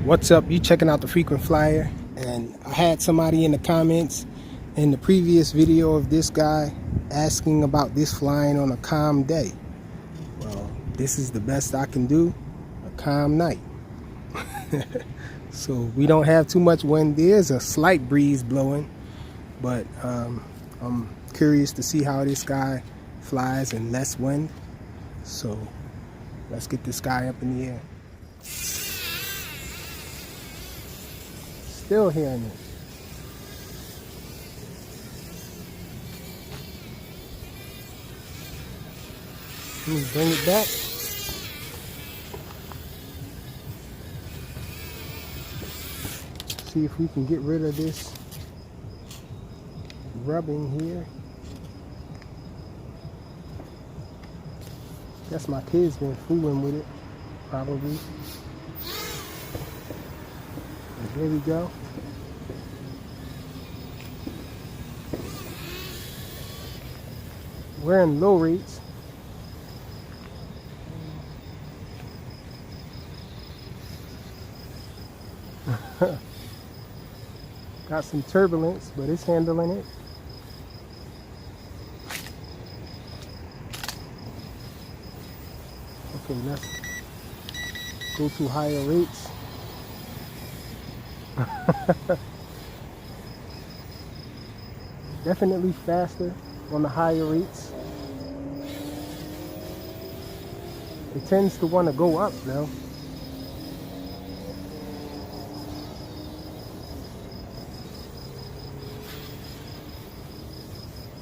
What's up? You checking out the Frequent Flyer, and I had somebody in the comments in the previous video of this guy asking about this flying on a calm day. Well, this is the best I can do, a calm night. So we don't have too much wind. There's a slight breeze blowing, but I'm curious to see how this guy flies in less wind. So let's get this guy up in the air. Still hearing it. Let me bring it back. See if we can get rid of this rubbing here. Guess my kid's been fooling with it, probably. And there we go. We're in low rates. Got some turbulence, but it's handling it. Okay, let's go to higher rates. Definitely faster on the higher rates. It tends to want to go up though.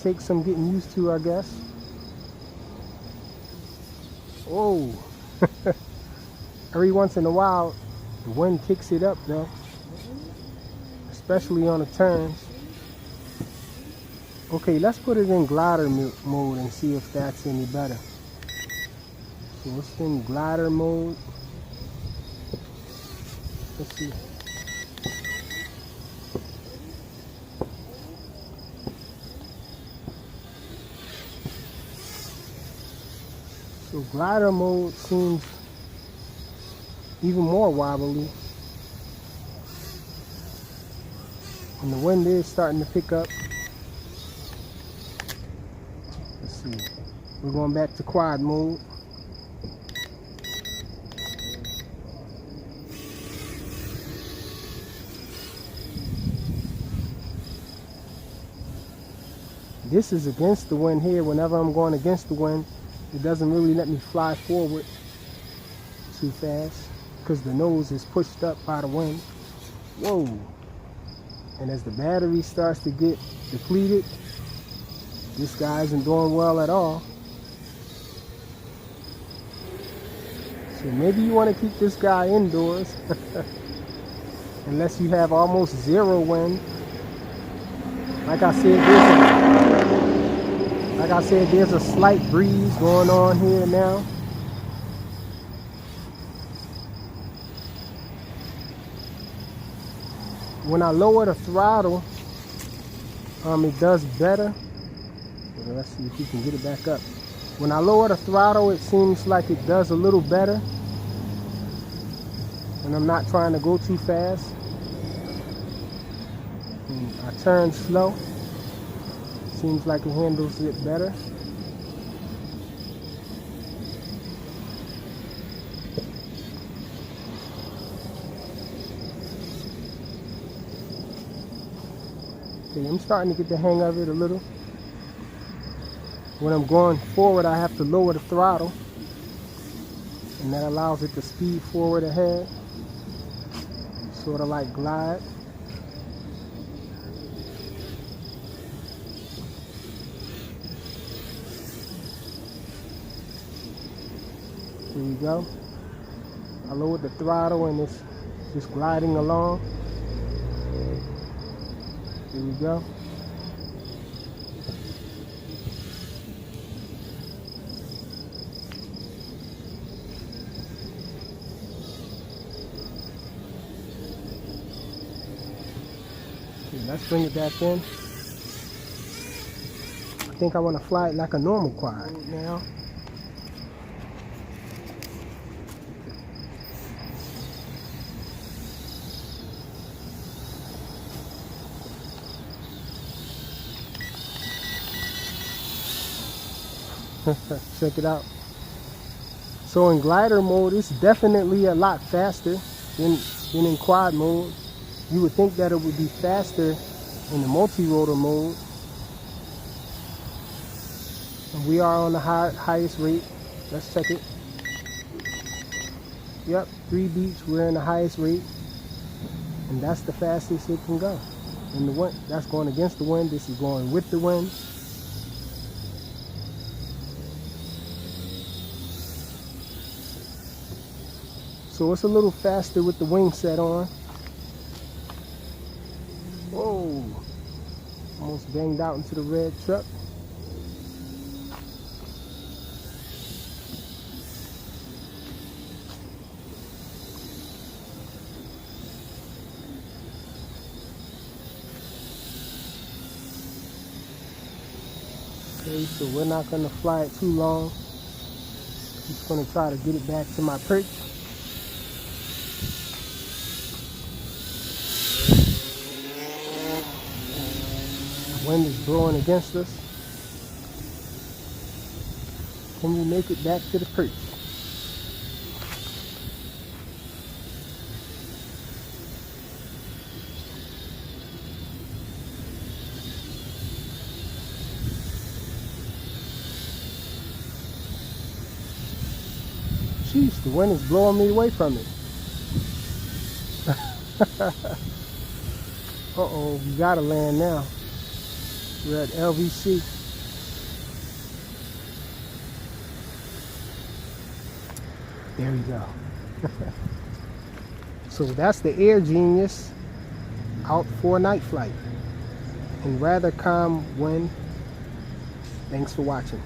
Takes some getting used to, I guess. Oh, every once in a while the wind kicks it up though, especially on the turns. Okay, let's put it in glider mode and see if that's any better. So it's in glider mode. Let's see. So glider mode seems even more wobbly. And the wind is starting to pick up. Let's see. We're going back to quad mode. This is against the wind here. Whenever I'm going against the wind, it doesn't really let me fly forward too fast because the nose is pushed up by the wind. Whoa. And as the battery starts to get depleted, this guy isn't doing well at all. So maybe you want to keep this guy indoors unless you have almost zero wind. Like I said, there's a slight breeze going on here now. When I lower the throttle, it does better. Let's see if we can get it back up. When I lower the throttle, it seems like it does a little better. When I'm not trying to go too fast. And I turn slow. Seems like it handles it better. Okay, I'm starting to get the hang of it a little. When I'm going forward, I have to lower the throttle, and that allows it to speed forward ahead, sort of like glide. Here we go. I lowered the throttle and it's just gliding along. Here we go. Okay, let's bring it back in. I think I want to fly it like a normal quad now. Check it out. So in glider mode, it's definitely a lot faster than in quad mode. You would think that it would be faster in the multi-rotor mode. And we are on the highest rate. Let's check it. Yep, 3 beats, we're in the highest rate. And that's the fastest it can go. And the wind, that's going against the wind. This is going with the wind. So it's a little faster with the wing set on. Whoa, almost banged out into the red truck. Okay, so we're not going to fly it too long. Just going to try to get it back to my perch. The wind is blowing against us. Can we make it back to the perch? Jeez, the wind is blowing me away from it. Uh-oh, we gotta land now. We're at LVC. There we go. So that's the Air Genius out for a night flight in rather calm wind. Thanks for watching.